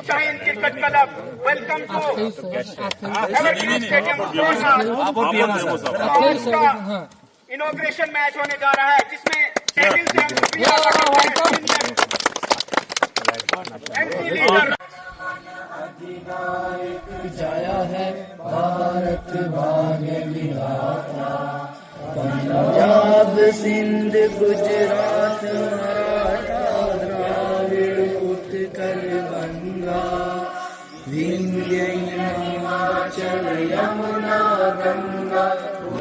Shine Cricket Club. Welcome to Evergreen Stadium. Inauguration match होने जा रहा है जिसमें टेबल से एमसी लीडर जाया है भारत भाग्य विधाता पंजाब सिंध गुजरात मराठा द्राविड़ उत्कल गंगा विंध्य हिमाचल यमुना गंगा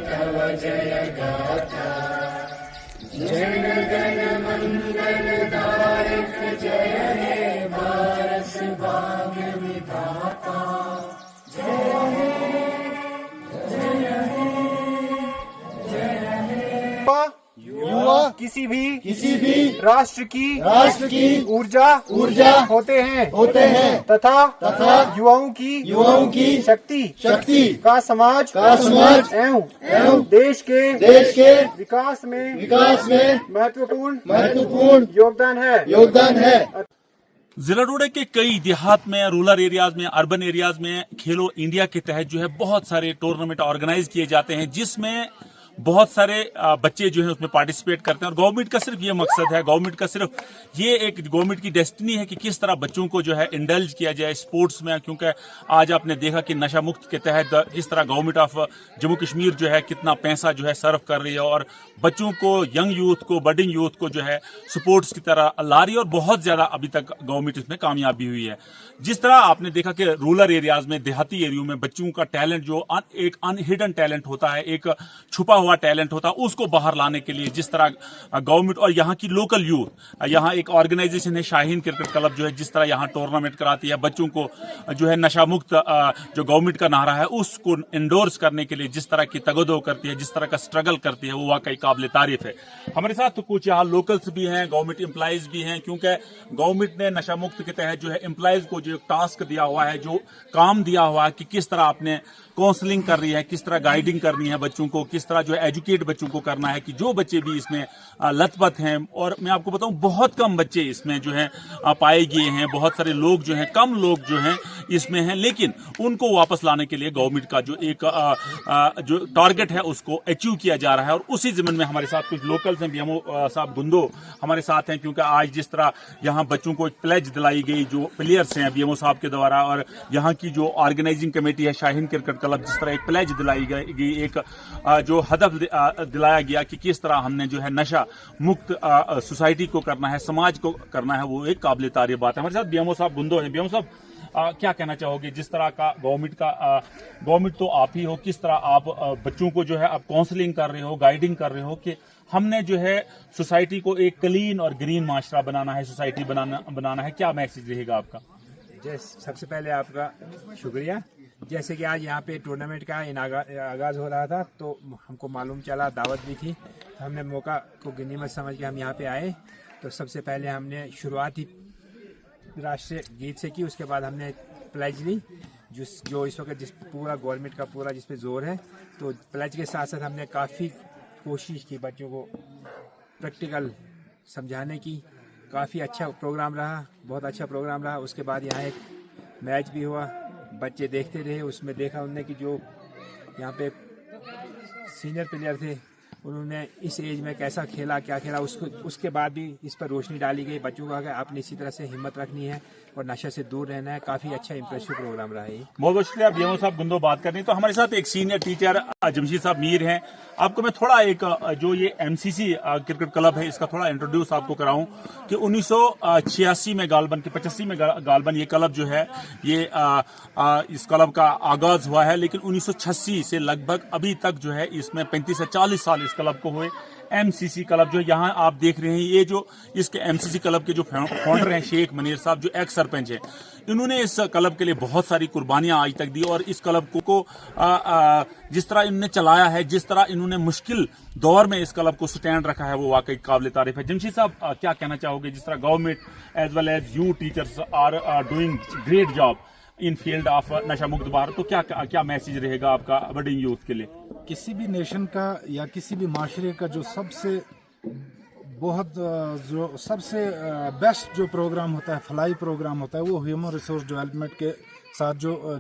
तव जय गाथा जन गण मंगल दायक जय हे भारत भाग्य विधाता युवा किसी भी राष्ट्र की ऊर्जा होते हैं तथा युवाओं की शक्ति का समाज एवं देश के विकास में महत्वपूर्ण योगदान है। जिला रोड के कई देहात में, रूरल एरियाज में, अर्बन एरियाज में खेलो इंडिया के तहत जो है बहुत सारे टूर्नामेंट ऑर्गेनाइज किए जाते हैं जिसमें बहुत सारे बच्चे जो है उसमें पार्टिसिपेट करते हैं। और गवर्नमेंट का सिर्फ ये मकसद है, गवर्नमेंट की डेस्टिनी है कि किस तरह बच्चों को जो है इंडल्ज किया जाए स्पोर्ट्स में, क्योंकि आज आपने देखा कि नशा मुक्त के तहत किस तरह गवर्नमेंट ऑफ जम्मू कश्मीर जो है कितना पैसा जो है सर्व कर रही है और बच्चों को, यंग यूथ को, बडिंग यूथ को जो है स्पोर्ट्स की तरह ला रही है और बहुत ज्यादा अभी तक गवर्नमेंट इसमें कामयाबी हुई है। जिस तरह आपने देखा कि रूरल एरियाज में, देहाती एरियो में बच्चों का टैलेंट जो एक अनहिडन टैलेंट होता है, एक छुपा हुआ टैलेंट होता है, उसको बाहर लाने के लिए जिस तरह गवर्नमेंट और यहाँ की लोकल यूथ, यहाँ एक ऑर्गेनाइजेशन है शाहीन क्रिकेट क्लब जो है जिस तरह यहाँ टूर्नामेंट कराती है, बच्चों को जो है नशा मुक्त जो गवर्नमेंट का नारा है उसको इंडोर्स करने के लिए जिस तरह की तगदो करती है, जिस तरह का स्ट्रगल करती है, वो वाकई काबिल तारीफ है। हमारे साथ तो कुछ यहाँ लोकल्स भी हैं, गवर्नमेंट एम्प्लॉइज भी हैं, क्योंकि गवर्नमेंट ने नशा मुक्त के तहत जो है एम्प्लॉइज को जो टास्क दिया हुआ है, जो काम दिया हुआ है कि किस तरह आपने काउंसलिंग कर रही है, किस तरह गाइडिंग करनी है बच्चों को, किस तरह जो है एजुकेट बच्चों को करना है कि जो बच्चे भी इसमें लथपथ हैं। और मैं आपको बताऊं बहुत कम बच्चे इसमें जो है पाए गए हैं, बहुत सारे लोग जो हैं, कम लोग जो हैं इसमें हैं, लेकिन उनको वापस लाने के लिए गवर्नमेंट का जो एक जो टारगेट है उसको अचीव किया जा रहा है। और उसी जमीन में हमारे साथ कुछ लोकल्स हैं, बीएमओ साहब गुंदो हमारे साथ हैं, क्योंकि आज जिस तरह यहाँ बच्चों को एक प्लेज दिलाई गई जो प्लेयर्स हैं बीएमओ साहब के द्वारा, और यहाँ की जो ऑर्गेनाइजिंग कमेटी है शाहीन क्रिकेट क्लब, जिस तरह एक प्लेज दिलाई गई, एक जो हदफ दिलाया गया कि किस तरह हमने जो है नशा मुक्त सोसाइटी को करना है, समाज को करना है, वो एक काबिल तारीफ बात है। हमारे साथ बीएमओ साहब गुंदो हैं। बीएमओ साहब क्या कहना चाहोगे, जिस तरह का गवर्नमेंट तो आप ही हो, किस तरह आप बच्चों को जो है आप काउंसलिंग कर रहे हो, गाइडिंग कर रहे हो कि हमने जो है सोसाइटी को एक क्लीन और ग्रीन माशरा बनाना है, सोसाइटी बनाना है, क्या मैसेज रहेगा आपका? सबसे पहले आपका शुक्रिया। जैसे कि आज यहाँ पे टूर्नामेंट का आगाज हो रहा था तो हमको मालूम चला, दावत भी थी, तो हमने मौका को गनीमत समझ के हम यहाँ पे आए। तो सबसे पहले हमने शुरुआत ही राष्ट्रीय गीत से की, उसके बाद हमने प्लेज ली जो इस वक्त जिस पूरा गवर्नमेंट का पूरा जिस पे जोर है। तो प्लेज के साथ साथ हमने काफ़ी कोशिश की बच्चों को प्रैक्टिकल समझाने की। काफ़ी अच्छा प्रोग्राम रहा, बहुत अच्छा प्रोग्राम रहा। उसके बाद यहाँ एक मैच भी हुआ, बच्चे देखते रहे, उसमें देखा उन्होंने कि जो यहाँ पे सीनियर प्लेयर थे उन्होंने इस एज में कैसा खेला, क्या खेला, उसके बाद भी इस पर रोशनी डाली गई। बच्चों को अगर आपने इसी तरह से हिम्मत रखनी है और नशे से दूर रहना है। काफी अच्छा इंप्रेसिव प्रोग्राम रहा है। बहुत बहुत शुक्रिया बीएमओ साहब गुंदो बात करनी। तो हमारे साथ एक सीनियर टीचर जमशीद साहब मीर हैं। आपको मैं थोड़ा एक जो ये एमसीसी क्रिकेट क्लब है इसका थोड़ा इंट्रोड्यूस आपको कराऊं कि 1986 में गालबन के 85 में गालबन ये क्लब जो है ये इस क्लब का आगाज हुआ है, लेकिन 1986 से लगभग अभी तक जो है इसमें 35 से 40 साल इस क्लब को हुए। एमसीसी क्लब जो यहाँ आप देख रहे हैं, ये जो इसके एमसीसी क्लब के जो फाउंडर हैं शेख मनीर साहब, जो एक्स सरपंच है, इन्होंने इस क्लब के लिए बहुत सारी कुर्बानियां आज तक दी और इस क्लब को जिस तरह इन्होंने चलाया है, जिस तरह इन्होंने मुश्किल दौर में इस क्लब को स्टैंड रखा है, वो वाकई काबिल तारीफ है। जमशीद साहब क्या कहना चाहोगे, जिस तरह government as well as you teachers are doing great job in field of Nasha Mukt Bharat, तो क्या मैसेज रहेगा आपका बडिंग यूथ के लिए? किसी भी नेशन का या किसी भी माशरे का जो सबसे बहुत जो सबसे बेस्ट जो प्रोग्राम होता है, फलाई प्रोग्राम होता है, वो ह्यूमन रिसोर्स डेवलपमेंट के साथ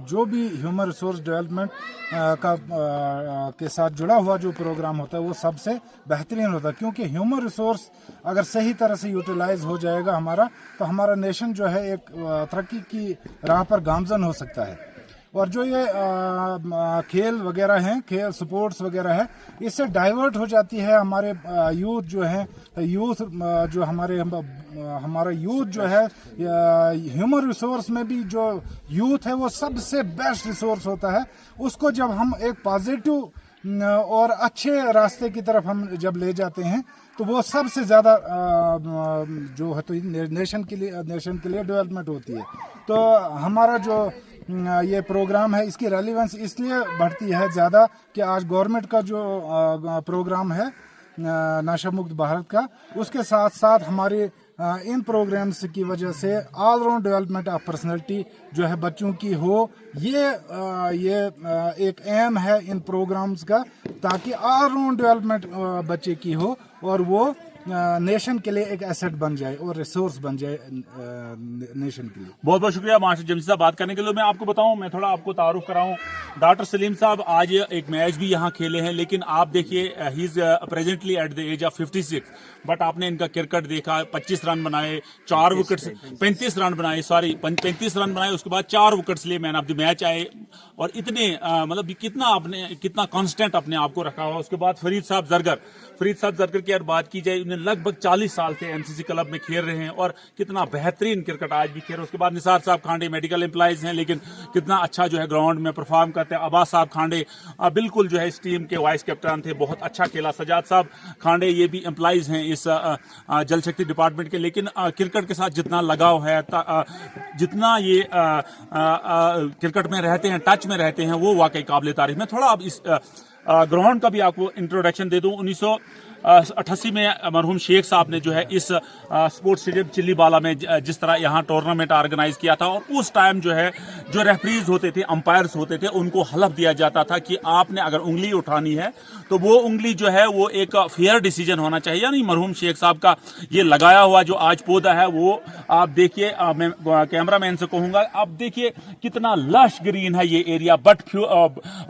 जो भी ह्यूमन रिसोर्स डेवलपमेंट के साथ जुड़ा हुआ जो प्रोग्राम होता है वो सबसे बेहतरीन होता है, क्योंकि ह्यूमन रिसोर्स अगर सही तरह से यूटिलाइज हो जाएगा हमारा, तो हमारा नेशन जो है एक तरक्की की राह पर गामजन हो सकता है। और जो ये खेल वगैरह हैं, खेल स्पोर्ट्स वगैरह है, इससे डाइवर्ट हो जाती है हमारे यूथ जो है, यूथ जो हमारा यूथ जो है, ह्यूमन रिसोर्स में भी जो यूथ है वो सबसे बेस्ट रिसोर्स होता है। उसको जब हम एक पॉजिटिव और अच्छे रास्ते की तरफ हम जब ले जाते हैं तो वो सबसे ज़्यादा जो है तो नेशन के लिए डेवलपमेंट होती है। तो हमारा जो ये प्रोग्राम है, इसकी रेलिवेंस इसलिए बढ़ती है ज़्यादा कि आज गवर्नमेंट का जो प्रोग्राम है नशा मुक्त भारत का, उसके साथ साथ हमारे इन प्रोग्राम्स की वजह से all round development of personality जो है बच्चों की हो, ये एक एम है इन प्रोग्राम्स का, ताकि ऑल राउंड डेवलपमेंट बच्चे की हो और वो नेशन के लिए एक एसेट बन जाए और रिसोर्स बन जाए नेशन के लिए। बहुत बहुत शुक्रिया मास्टर जमील साहब बात करने के लिए। मैं आपको बताऊं, मैं थोड़ा आपको तारुफ कराऊं, डॉक्टर सलीम साहब आज एक मैच भी यहां खेले हैं, लेकिन आप देखिए he is presently at the age of 56, but आपने इनका क्रिकेट देखा, 25 रन बनाए, 4 विकेट्स, 35 रन बनाए, सॉरी 35 रन बनाए, उसके बाद 4 विकेट्स लिए मैन ऑफ द मैच आए, और इतने मतलब कितना कांस्टेंट अपने आप को रखा हुआ। उसके बाद फरीद साहब जरगर की अगर बात की जाए, उन्हें लगभग 40 साल से एमसीसी क्लब में खेल रहे हैं और कितना बेहतरीन क्रिकेट आज भी खेल रहे हैं। उसके बाद निसार साहब खांडे मेडिकल एम्प्लॉइज हैं, लेकिन कितना अच्छा जो है ग्राउंड में परफॉर्म करते हैं। अब्बास साहब खांडे बिल्कुल जो है इस टीम के वाइस कैप्टन थे, बहुत अच्छा खेला। सजाद साहब खांडे ये भी एम्प्लॉइज हैं इस जल शक्ति डिपार्टमेंट के, लेकिन क्रिकेट के साथ जितना लगाव है, जितना ये क्रिकेट में रहते हैं, टच में रहते हैं, वो वाकई काबिल तारीफ। मैं थोड़ा अब इस ग्राउंड का भी आपको इंट्रोडक्शन दे दूं। 1988 में मरहूम शेख साहब ने जो है इस स्पोर्ट्स स्टेडियम चिल्ली बाला में जिस तरह यहाँ टूर्नामेंट ऑर्गेनाइज किया था, और उस टाइम जो है जो रेफरीज होते थे, अंपायर्स होते थे, उनको हलफ दिया जाता था कि आपने अगर उंगली उठानी है तो वो उंगली जो है वो एक फेयर डिसीजन होना चाहिए। यानी मरहूम शेख साहब का ये लगाया हुआ जो आज पौधा है वो आप देखिए, मैं कैमरामैन से कहूंगा, आप देखिए कितना लश ग्रीन है ये एरिया, बट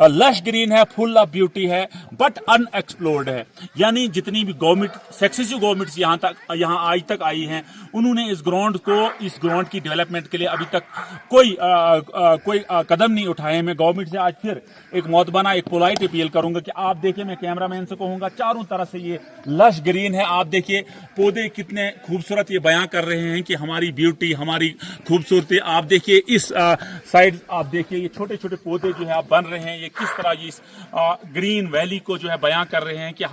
लश ग्रीन है, फुल ऑफ ब्यूटी है, बट अनएक्सप्लोर्ड है। यानी जितनी भी गवर्नमेंट, सक्सेसिव गवर्नमेंट्स यहाँ आज तक आई हैं, उन्होंने इस ग्राउंड की डेवलपमेंट के लिए अभी तक कोई कदम नहीं उठाए। मैं गवर्नमेंट से आज फिर एक मौतबाना, एक पोलाइट अपील करूंगा कि आप देखिए, मैं कैमरामैन से कहूंगा, चारों तरफ से ये लश ग्रीन है। आप देखिए पौधे कितने खूबसूरत ये बयां कर रहे हैं कि हमारी ब्यूटी, हमारी खूबसूरती। आप देखिए इस साइड, आप देखिए ये छोटे छोटे पौधे जो है आप बन रहे हैं, ये किस तरह इस ग्रीन वैली को जो है बयां कर रहे हैं कि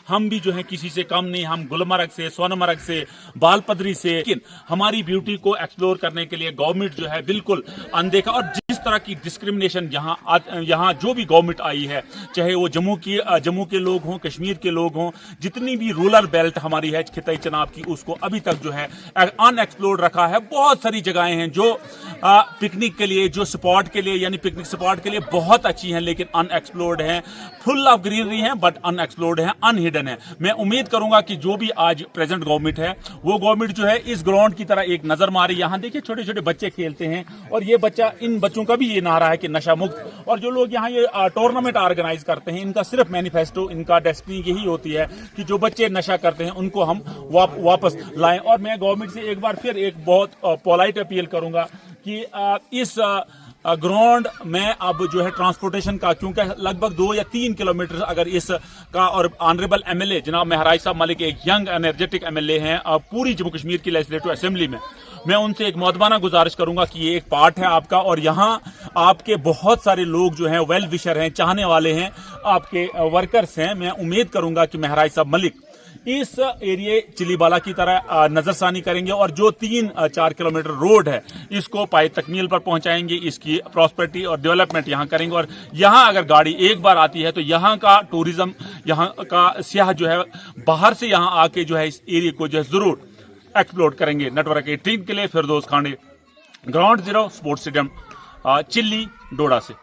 हम भी जो है किसी से कम नहीं, हम गुलमर्ग से, सोनमर्ग से, बालपदरी से। लेकिन हमारी ब्यूटी को एक्सप्लोर करने के लिए गवर्नमेंट जो है बिल्कुल अनदेखा, और जिस तरह की डिस्क्रिमिनेशन यहाँ जो भी गवर्नमेंट आई है, चाहे वो जम्मू के लोग हों, कश्मीर के लोग हों, जितनी भी रूरल बेल्ट हमारी है खिताई चनाब की, उसको अभी तक जो है अनएक्सप्लोर्ड रखा है। बहुत सारी जगहें हैं जो पिकनिक के लिए, जो स्पॉट के लिए, यानी पिकनिक स्पॉट के लिए बहुत अच्छी हैं, लेकिन अनएक्सप्लोर्ड हैं, फुल ऑफ ग्रीनरी हैं, बट अनएक्सप्लोर्ड हैं, अनहिडन है। मैं उम्मीद करूंगा कि जो भी आज प्रेजेंट गवर्नमेंट है, वो गवर्नमेंट जो है इस ग्राउंड की तरह एक नजर मारे। यहाँ देखिए छोटे छोटे बच्चे खेलते हैं, और ये इन बच्चों का भी ये नारा है कि नशा मुक्त। और जो लोग यहाँ ये टूर्नामेंट ऑर्गेनाइज करते हैं, इनका सिर्फ मैनिफेस्टो, इनका डेस्टिनी यही होती है कि जो बच्चे नशा करते हैं उनको हम वापस लाएं। और मैं गवर्नमेंट से एक बार फिर एक बहुत पोलाइट अपील करूंगा कि इस ग्राउंड में अब जो है ट्रांसपोर्टेशन का, क्योंकि लगभग 2 या 3 किलोमीटर अगर इसका, और ऑनरेबल एमएलए जनाब महराज साहब मलिक एक यंग एनर्जेटिक एमएलए हैं पूरी जम्मू कश्मीर की लेजिस्लेटिव असेंबली में, मैं उनसे एक मौतबाना गुजारिश करूंगा कि ये एक पार्ट है आपका, और यहाँ आपके बहुत सारे लोग जो हैं वेल विशर हैं, चाहने वाले हैं, आपके वर्कर्स हैं। मैं उम्मीद करूंगा कि महराज साहब मलिक इस एरिया चिलीबाला की तरह नजरसानी करेंगे, और जो 3-4 किलोमीटर रोड है इसको पाए तकमील पर पहुंचाएंगे, इसकी प्रॉस्पेरिटी और डेवलपमेंट यहाँ करेंगे। और यहाँ अगर गाड़ी एक बार आती है तो यहाँ का टूरिज्म, यहाँ का सियाह जो है बाहर से यहाँ आके जो है इस एरिया को जो है जरूर एक्सप्लोर करेंगे। नेटवर्क 18 के लिए Firdous Khande, ground 0 sports stadium Chilli Doda से।